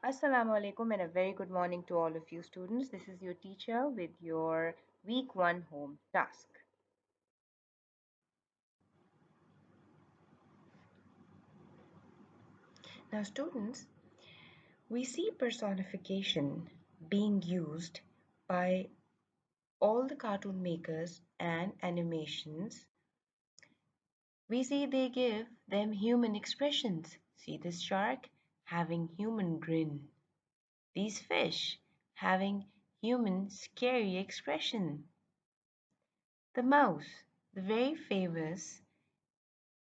Assalamu alaikum and a very good morning to all of you students. This is your teacher with your week 1 home task. Now students, we see personification being used by all the cartoon makers and animations. We see they give them human expressions. See this shark having human grin. These fish having human scary expression. The mouse, the very famous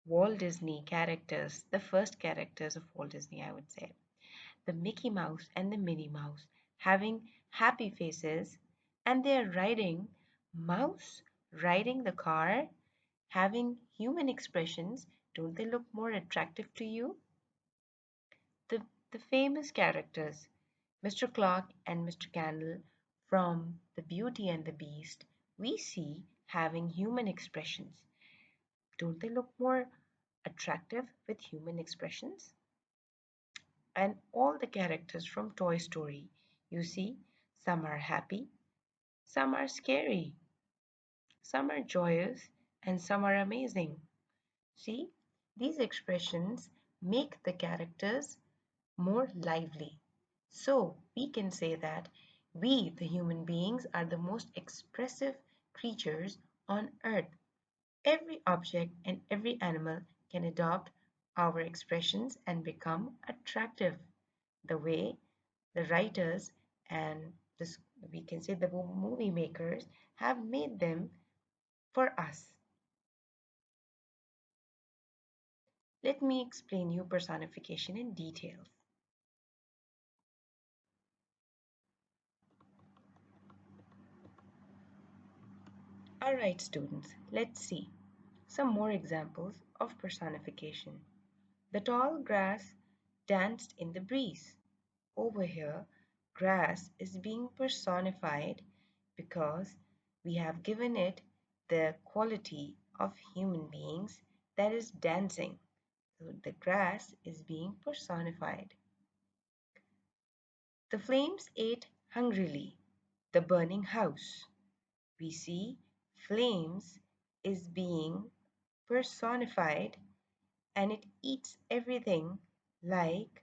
Walt Disney characters, the first characters of Walt Disney, I would say, the Mickey Mouse and the Minnie Mouse, having happy faces, and they're riding the car, having human expressions. Don't they look more attractive to you? The, the famous characters, Mr. Clock and Mr. Candle from The Beauty and the Beast, we see having human expressions. Don't they look more attractive with human expressions? And all the characters from Toy Story, you see, some are happy, some are scary, some are joyous, and some are amazing. See, these expressions make the characters more lively. So we can say that we, the human beings, are the most expressive creatures on earth. Every object and every animal can adopt our expressions and become attractive the way the writers and this, we can say the movie makers have made them for us. Let me explain you personification in details. Alright students, let's see some more examples of personification. The tall grass danced in the breeze. Over here, grass is being personified because we have given it the quality of human beings, that is dancing. So the grass is being personified. The flames ate hungrily the burning house. We see flames is being personified and it eats everything like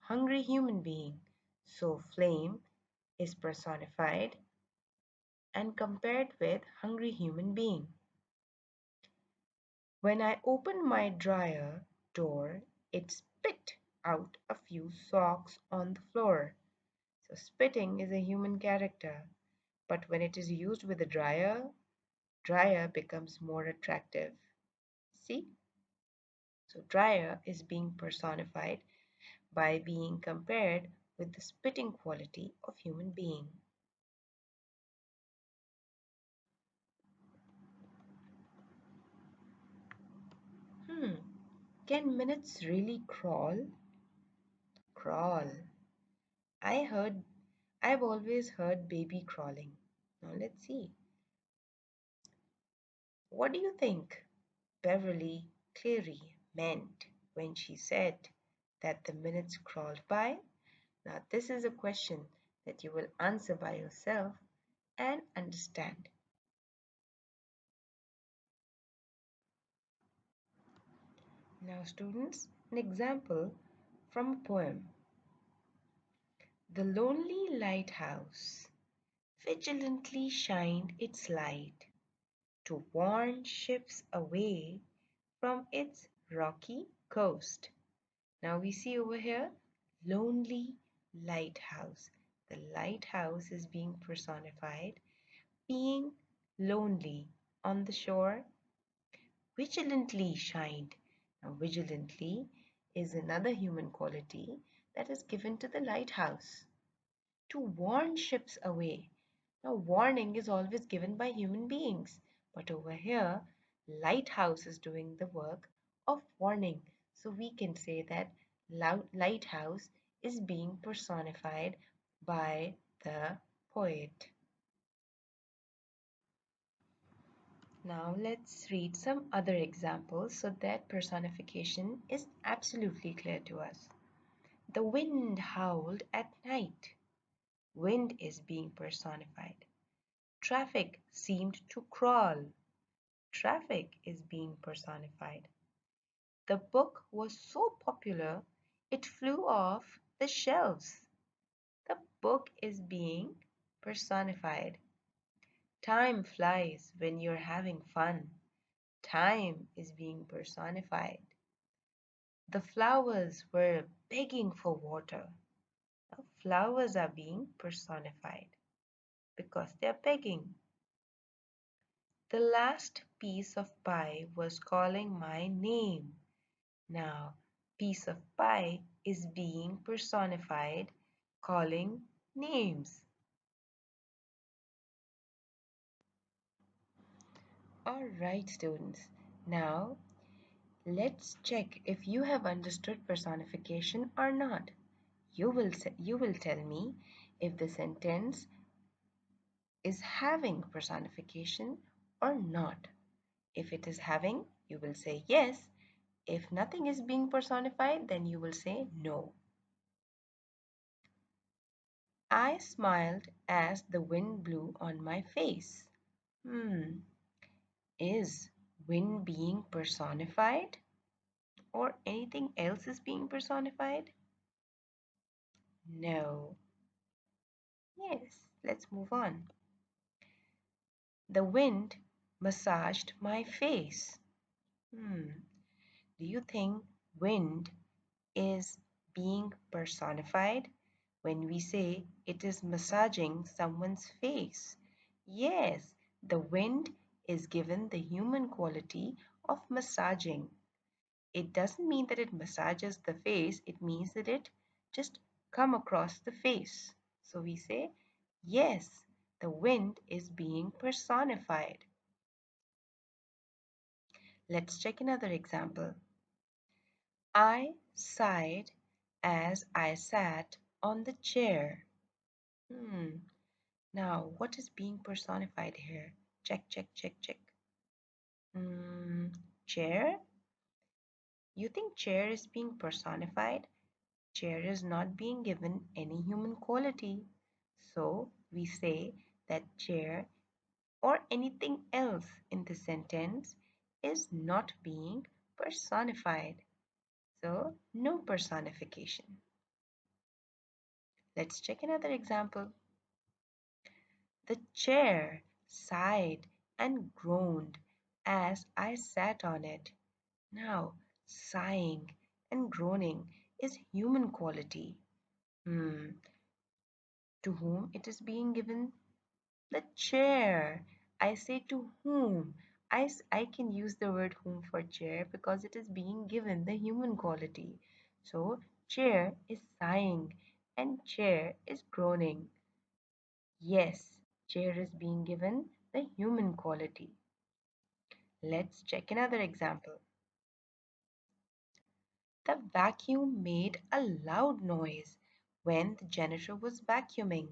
hungry human being. So flame is personified and compared with hungry human being. When I opened my dryer door, it spit out a few socks on the floor. So spitting is a human character, but when it is used with a dryer becomes more attractive. See? So dryer is being personified by being compared with the spitting quality of human being. Hmm, can minutes really crawl? Crawl. I heard, I've always heard baby crawling. Now let's see. What do you think Beverly Cleary meant when she said that the minutes crawled by? Now this is a question that you will answer by yourself and understand. Now students, an example from a poem. The lonely lighthouse vigilantly shined its light to warn ships away from its rocky coast. Now we see over here lonely lighthouse. The lighthouse is being personified, being lonely on the shore. Vigilantly shined. Now vigilantly is another human quality that is given to the lighthouse to warn ships away. Now, warning is always given by human beings, but over here, lighthouse is doing the work of warning. So we can say that lighthouse is being personified by the poet. Now let's read some other examples so that personification is absolutely clear to us. The wind howled at night. Wind is being personified. Traffic seemed to crawl. Traffic is being personified. The book was so popular it flew off the shelves. The book is being personified. Time flies when you're having fun. Time is being personified. The flowers were begging for water. Now, flowers are being personified because they're begging. The last piece of pie was calling my name. Now, piece of pie is being personified, calling names. All right, students. Now, let's check if you have understood personification or not. You will tell me if the sentence is having personification or not. If it is having, you will say yes. If nothing is being personified, then you will say no. I smiled as the wind blew on my face. Is wind being personified or anything else is being personified? No. Yes, let's move on. The wind massaged my face. Do you think wind is being personified when we say it is massaging someone's face? Yes, the wind is given the human quality of massaging. It doesn't mean that it massages the face, it means that it just come across the face. So we say, yes, the wind is being personified. Let's check another example. I sighed as I sat on the chair. Now, what is being personified here? Check, check, check, check. Chair? You think chair is being personified? Chair is not being given any human quality. So we say that chair or anything else in the sentence is not being personified. So no personification. Let's check another example. The chair sighed and groaned as I sat on it. Now, sighing and groaning is human quality. To whom it is being given? The chair. I say to whom? I can use the word whom for chair because it is being given the human quality. So, chair is sighing and chair is groaning. Yes, chair is being given the human quality. Let's check another example. The vacuum made a loud noise when the janitor was vacuuming.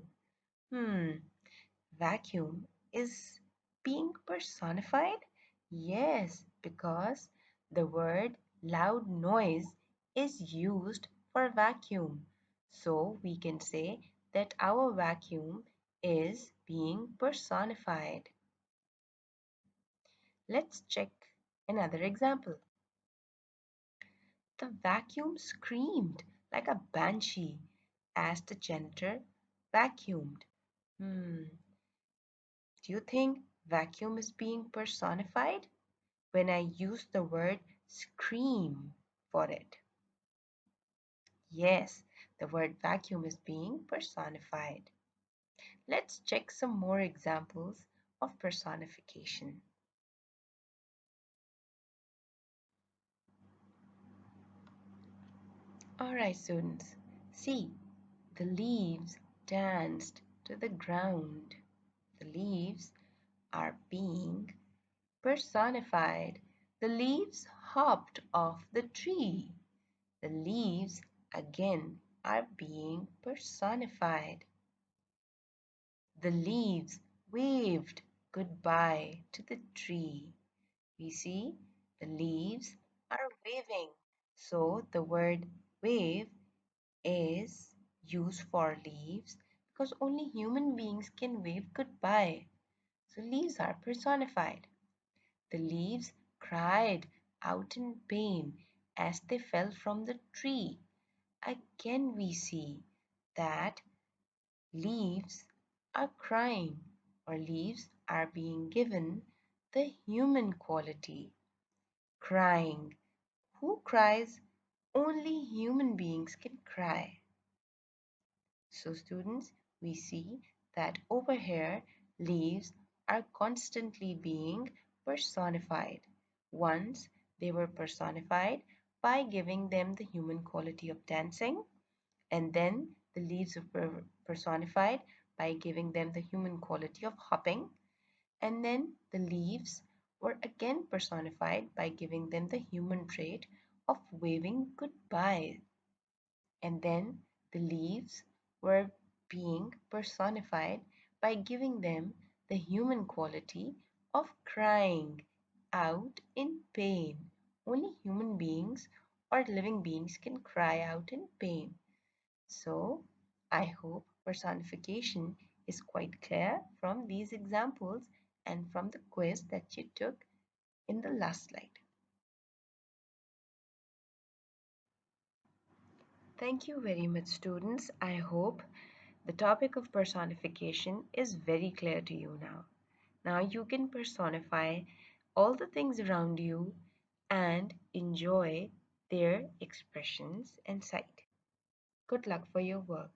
Vacuum is being personified? Yes, because the word loud noise is used for vacuum. So we can say that our vacuum is being personified. Let's check another example. The vacuum screamed like a banshee as the janitor vacuumed. Do you think vacuum is being personified when I use the word scream for it? Yes, the word vacuum is being personified. Let's check some more examples of personification. Alright, students, see, the leaves danced to the ground. The leaves are being personified. The leaves hopped off the tree. The leaves again are being personified. The leaves waved goodbye to the tree. We see the leaves are waving. So the word wave use for leaves because only human beings can wave goodbye. So leaves are personified. The leaves cried out in pain as they fell from the tree. Again, we see that leaves are crying, or leaves are being given the human quality. Crying. Who cries? Only human beings can cry. So, students, we see that over here, leaves are constantly being personified. Once they were personified by giving them the human quality of dancing, and then the leaves were personified by giving them the human quality of hopping, and then the leaves were again personified by giving them the human trait of waving goodbye. And then the leaves were being personified by giving them the human quality of crying out in pain. Only human beings or living beings can cry out in pain. So, I hope personification is quite clear from these examples and from the quiz that you took in the last slide. Thank you very much, students. I hope the topic of personification is very clear to you now. Now you can personify all the things around you and enjoy their expressions and sight. Good luck for your work.